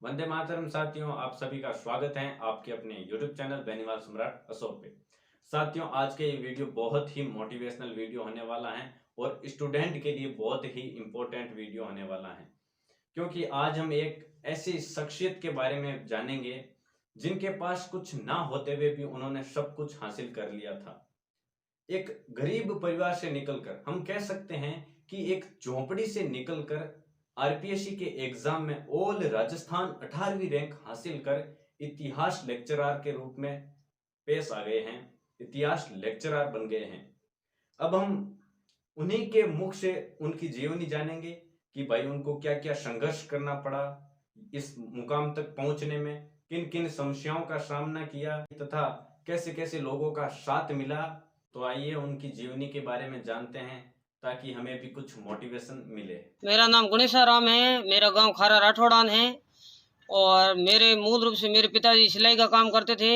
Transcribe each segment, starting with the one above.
वंदे मातरम साथियों, आप सभी का स्वागत है आपके अपने YouTube चैनल बेनीवाल सम्राट अशोक पे। साथियों, आज के ये वीडियो बहुत ही मोटिवेशनल वीडियो होने वाला है और स्टूडेंट के लिए बहुत ही इम्पोर्टेंट वीडियो होने वाला है, क्योंकि आज हम एक ऐसी शख्सियत के बारे में जानेंगे जिनके पास कुछ ना होते हुए भी उन्होंने सब कुछ हासिल कर लिया था। एक गरीब परिवार से निकलकर, हम कह सकते हैं कि एक झोपड़ी से निकलकर आरपीएससी के एग्जाम में ऑल राजस्थान 18वीं रैंक हासिल कर इतिहास लेक्चरर के रूप में पेश आ गए हैं, इतिहास लेक्चरर बन गए हैं। अब हम उन्हीं के मुख से उनकी जीवनी जानेंगे कि भाई उनको क्या क्या संघर्ष करना पड़ा इस मुकाम तक पहुंचने में, किन किन समस्याओं का सामना किया तथा कैसे कैसे लोगों का साथ मिला। तो आइए उनकी जीवनी के बारे में जानते हैं ताकि हमें भी कुछ मोटिवेशन मिले। मेरा नाम गणेशाराम है। मेरा गांव खारा राठौड़ान है और मेरे मूल रूप से मेरे पिताजी सिलाई का काम करते थे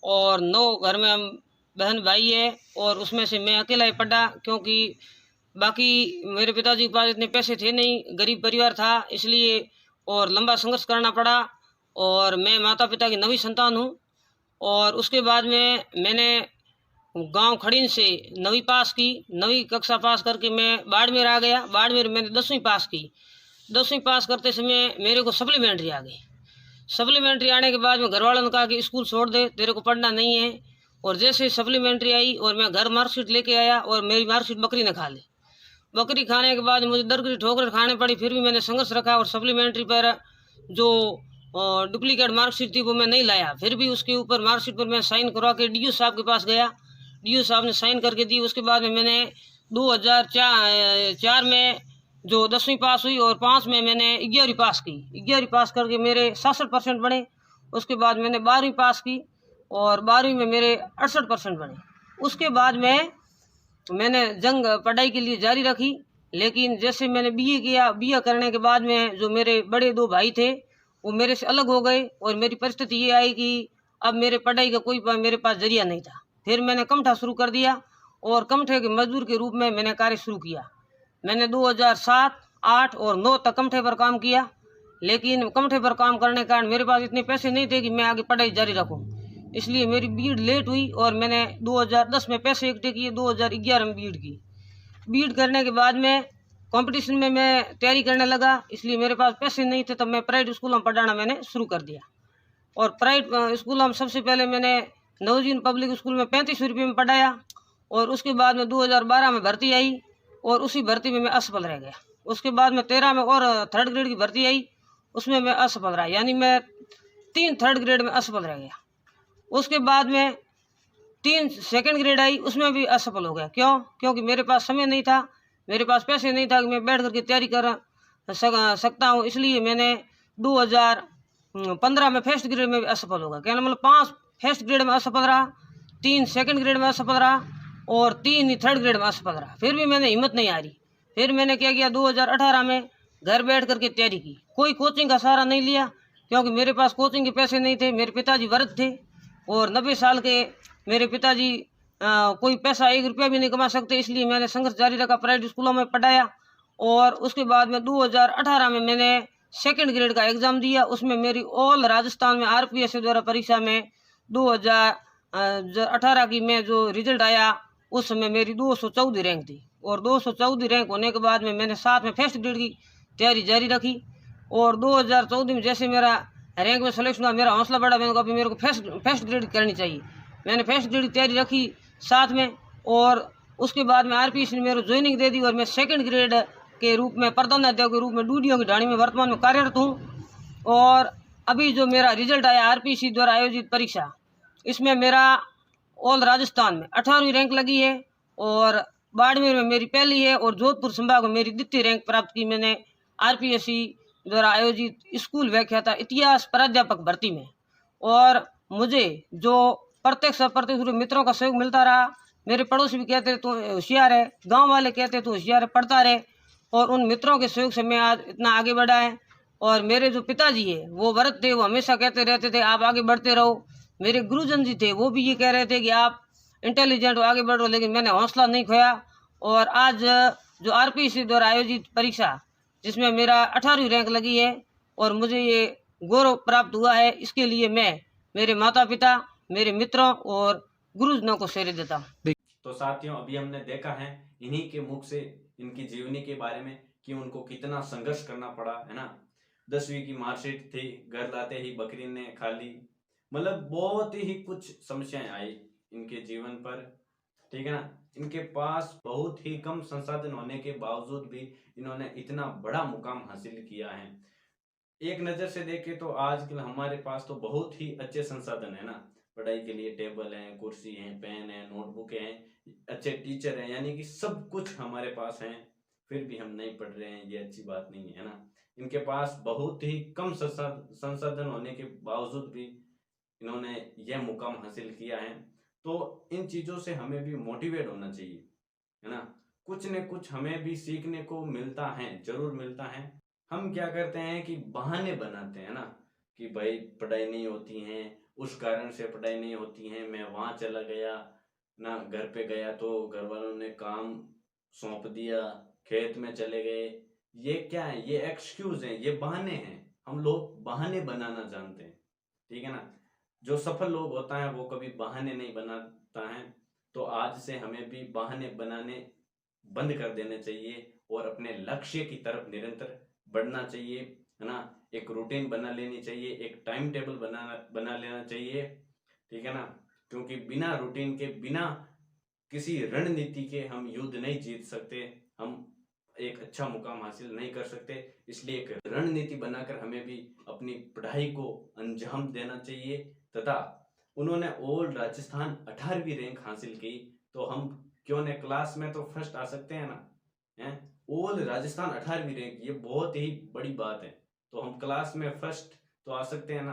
और 9 घर में हम बहन भाई है और उसमें से मैं अकेला ही पढ़ा, क्योंकि बाकी मेरे पिताजी के पास इतने पैसे थे नहीं, गरीब परिवार था इसलिए, और लंबा संघर्ष करना पड़ा। और मैं माता पिता की 9वीं संतान हूँ। और उसके बाद में मैंने गांव खड़ीन से 9वीं पास की। 9वीं कक्षा पास करके मैं बाड़मेर आ गया। बाड़मेर मैंने 10वीं पास की। 10वीं पास करते समय मेरे को सप्लीमेंट्री आ गई। सप्लीमेंट्री आने के बाद में घर वालों ने कहा कि स्कूल छोड़ दे, तेरे को पढ़ना नहीं है। और जैसे सप्लीमेंट्री आई और मैं घर मार्कशीट लेके आया और मेरी मार्कशीट बकरी ने खा ली। बकरी खाने के बाद मुझे दरगरी ठोकर खाने पड़ी, फिर भी मैंने संघर्ष रखा और सप्लीमेंट्री पर जो डुप्लीकेट मार्कशीट थी वो मैं नहीं लाया। फिर भी उसके ऊपर मार्कशीट पर मैं साइन करवा के डीओ साहब के पास गया। डीओ साहब ने साइन करके दी। उसके बाद में मैंने 2004 में जो 10वीं पास हुई और 5 में मैंने 11वीं पास की। 11वीं पास करके मेरे 67% बने। उसके बाद मैंने 12वीं पास की और 12वीं में मेरे 68% बने। उसके बाद में मैंने जंग पढ़ाई के लिए जारी रखी, लेकिन जैसे मैंने बीए किया, बीए करने के बाद में जो मेरे बड़े 2 भाई थे वो मेरे से अलग हो गए और मेरी परिस्थिति ये आई कि अब मेरे पढ़ाई का कोई मेरे पास जरिया नहीं था। फिर मैंने कमठा शुरू कर दिया और कमठे के मजदूर के रूप में मैंने कार्य शुरू किया। मैंने 2007, 8 और 9 तक कमठे पर काम किया, लेकिन कमठे पर काम करने के कारण मेरे पास इतने पैसे नहीं थे कि मैं आगे पढ़ाई जारी रखूं। इसलिए मेरी बीएड लेट हुई और मैंने 2010 में पैसे इकट्ठे किए, 2011 में बीएड की। बीएड करने के बाद में कंपटीशन में मैं तैयारी करने लगा, इसलिए मेरे पास पैसे नहीं थे, तब मैं प्राइवेट स्कूलों में पढ़ाना मैंने शुरू कर दिया। और प्राइवेट स्कूलों में सबसे पहले मैंने नवजीवन पब्लिक स्कूल में 3500 रुपये में पढ़ाया और उसके बाद में 2012 में भर्ती आई और उसी भर्ती में मैं असफल रह गया। उसके बाद में 13 में और 3rd ग्रेड की भर्ती आई, उसमें मैं असफल रहा, यानी मैं 3 3rd ग्रेड में असफल रह गया। उसके बाद में 3 2nd ग्रेड आई, उसमें भी असफल हो गया। क्यों? क्योंकि मेरे पास समय नहीं था, मेरे पास पैसे नहीं था कि मैं बैठ करके तैयारी कर सकता हूँ। इसलिए मैंने 2015 में 1st ग्रेड में भी असफल होगा। कहना मतलब 5 1st ग्रेड में असफल रहा, 3 2nd ग्रेड में असफल रहा और 3 ही 3rd ग्रेड में असफल रहा। फिर भी मैंने हिम्मत नहीं हारी। फिर मैंने क्या किया, 2018 में घर बैठ करके तैयारी की। कोई कोचिंग का सहारा नहीं लिया, क्योंकि मेरे पास कोचिंग के पैसे नहीं थे। मेरे पिताजी वृद्ध थे और 90 साल के मेरे पिताजी कोई पैसा 1 रुपया भी नहीं कमा सकते, इसलिए मैंने संघर्ष जारी रखा, प्राइवेट स्कूलों में पढ़ाया। और उसके बाद में 2018 में मैंने 2nd ग्रेड का एग्ज़ाम दिया। उसमें मेरी ऑल राजस्थान में आरपीएससी द्वारा परीक्षा में 2018 की में जो रिजल्ट आया, उस समय मेरी 214 रैंक थी। और 214 रैंक होने के बाद में मैंने साथ में 1st ग्रेड की तैयारी जारी रखी। और 2014 में जैसे मेरा रैंक में सिलेक्शन हुआ, मेरा हौसला बढ़ा। मैंने कहा अभी मेरे को फर्स्ट ग्रेड करनी चाहिए। मैंने 1st ग्रेड की तैयारी रखी साथ में। और उसके बाद में आरपीएससी ने मेरे को ज्वाइनिंग दे दी और मैं 2nd ग्रेड के रूप में, प्रधानाध्यापक के रूप में डूडियों की ढाणी में वर्तमान में कार्यरत हूँ। और अभी जो मेरा रिजल्ट आया आरपीएससी द्वारा आयोजित परीक्षा, इसमें मेरा ऑल राजस्थान में 18वीं रैंक लगी है और बाड़मेर में मेरी पहली है और जोधपुर संभाग में मेरी 2य रैंक प्राप्त की मैंने आरपीएससी द्वारा आयोजित स्कूल व्याख्याता इतिहास प्राध्यापक भर्ती में। और मुझे जो प्रत्यक्ष अप्रत्यक्ष रूप मित्रों का सहयोग मिलता रहा। मेरे पड़ोसी भी कहते तो होशियार है, गांव वाले कहते तो होशियार है, पढ़ता रहे। और उन मित्रों के सहयोग से मैं आज इतना आगे बढ़ा है। और मेरे जो पिताजी है वो वृद्ध थे, वो हमेशा कहते रहते थे आप आगे बढ़ते रहो। मेरे गुरुजन जी थे, वो भी ये कह रहे थे कि आप इंटेलिजेंट हो, आगे बढ़ो, लेकिन मैंने हौसला नहीं खोया। और आज जो आरपीएससी द्वारा आयोजित परीक्षा जिसमें मेरा 18वीं रैंक लगी है और मुझे ये गौरव प्राप्त हुआ है। इसके लिए मैं मेरे माता पिता, मेरे मित्रों और गुरुजनों को श्रेय देता हूँ। तो साथियों, अभी हमने देखा है इन्हीं के मुख से इनकी जीवनी के बारे में कि उनको कितना संघर्ष करना पड़ा, है ना। 10वीं की मार्कशीट थी, घर लाते ही बकरी ने खा ली, मतलब बहुत ही कुछ समस्याएं आई इनके जीवन पर, ठीक है ना। इनके पास बहुत ही कम संसाधन होने के बावजूद भी इन्होंने इतना बड़ा मुकाम हासिल किया है। एक नजर से देखे तो आजकल हमारे पास तो बहुत ही अच्छे संसाधन है ना, पढ़ाई के लिए टेबल है, कुर्सी है, पेन है, नोटबुक है, अच्छे टीचर हैं, यानी कि सब कुछ हमारे पास है, फिर भी हम नहीं पढ़ रहे हैं, ये अच्छी बात नहीं है ना। इनके पास बहुत ही कम संसाधन होने के बावजूद भी इन्होंने यह मुकाम हासिल किया है। तो इन चीजों से हमें भी मोटिवेट होना चाहिए, है ना। कुछ न कुछ हमें भी सीखने को मिलता है, जरूर मिलता है। हम क्या करते हैं कि बहाने बनाते हैं ना, कि भाई पढ़ाई नहीं होती है, उस कारण से पढ़ाई नहीं होती है, मैं वहां चला गया ना, घर पे गया तो घर वालों ने काम सौंप दिया, खेत में चले गए। ये क्या है? ये एक्सक्यूज है, ये बहाने हैं। हम लोग बहाने बनाना जानते हैं, ठीक है ना। जो सफल लोग होता है वो कभी बहाने नहीं बनाता है। तो आज से हमें भी बहाने बनाने बंद कर देने चाहिए और अपने लक्ष्य की तरफ निरंतर बढ़ना चाहिए, है ना। एक रूटीन बना लेनी चाहिए, एक टाइम टेबल बना लेना चाहिए, ठीक है ना। क्योंकि बिना रूटीन के, बिना किसी रणनीति के हम युद्ध नहीं जीत सकते, हम एक अच्छा मुकाम हासिल नहीं कर सकते। इसलिए एक रणनीति बनाकर हमें भी अपनी पढ़ाई को अंजाम देना चाहिए। तथा उन्होंने ऑल राजस्थान 18वीं रैंक हासिल की, तो हम क्यों न क्लास में तो फर्स्ट आ सकते हैं ना, हैं। ऑल राजस्थान 18वीं रैंक, ये बहुत ही बड़ी बात है। तो हम क्लास में फर्स्ट तो आ सकते हैं ना।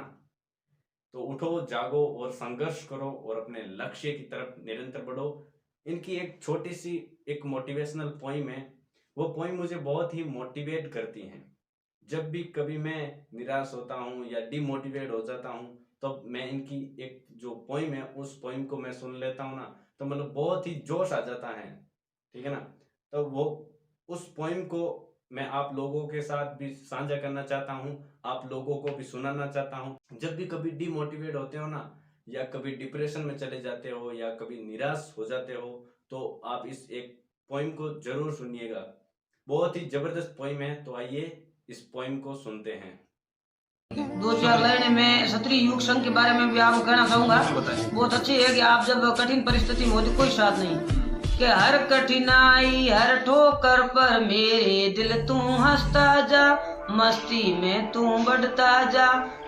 तो उठो, जागो और संघर्ष करो और अपने लक्ष्य की तरफ निरंतर बढ़ो। इनकी एक छोटी सी एक मोटिवेशनल पोइम है, वो पोइम मुझे बहुत ही मोटिवेट करती है। जब भी कभी मैं निराश होता हूँ या डिमोटिवेट हो जाता हूँ, तो मैं इनकी एक जो पोइम है उस पोइम को मैं सुन लेता हूँ ना, तो मतलब बहुत ही जोश आ जाता है, ठीक है ना। तो वो उस पोइम को मैं आप लोगों के साथ भी साझा करना चाहता हूँ, आप लोगों को भी सुनाना चाहता हूँ। जब भी कभी डिमोटिवेट होते हो ना, या कभी डिप्रेशन में चले जाते हो, या कभी निराश हो जाते हो, तो आप इस एक पोइम को जरूर सुनिएगा। बहुत ही जबरदस्त पोइम है। तो आइए इस पोइम को सुनते हैं। 2-4 लाइनें मैं क्षत्रिय युग संघ के बारे में भी आपको कहना चाहूंगा। बहुत अच्छी है कि आप जब कठिन परिस्थिति में होती, कोई साथ नहीं, कि हर कठिनाई हर ठोकर पर मेरे दिल तू हंसता जा, मस्ती में तू बढ़ता जा,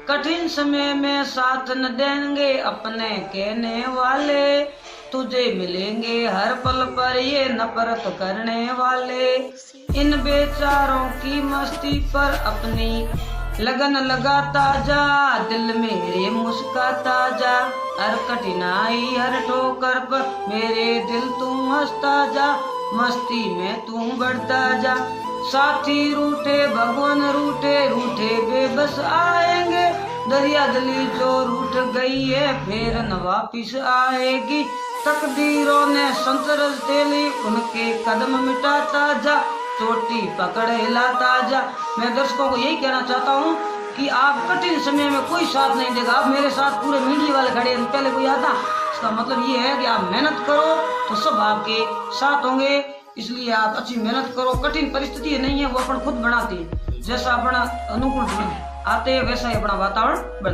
कठिन समय में साथ न देंगे अपने कहने वाले, तुझे मिलेंगे हर पल पर ये नफरत करने वाले, इन बेचारों की मस्ती पर अपनी लगन लगाता जा, दिल मेरे मुस्काता जा, हर कठिनाई हर ठोकर पर मेरे दिल तू हंसता जा, मस्ती में तू बढ़ता जा, साथी रूठे भगवान रूठे, रूठे बेबस आएंगे, दरिया दली जो रूठ गई है फिर न वापिस आएगी, तकदीरों ने संतरस तेली उनके कदम मिटाता जा, चोटी पकड़ हिलाता जा। मैं दर्शकों को यही कहना चाहता हूँ कि आप कठिन समय में कोई साथ नहीं देगा। आप मेरे साथ पूरे मीडिया वाले खड़े हैं, पहले कोई आता, इसका मतलब ये है कि आप मेहनत करो तो सब आपके साथ होंगे। इसलिए आप अच्छी मेहनत करो। कठिन परिस्थिति नहीं है, वो अपन खुद बनाते हैं। जैसा अपना अनुकूल आते हैं वैसा ही अपना वातावरण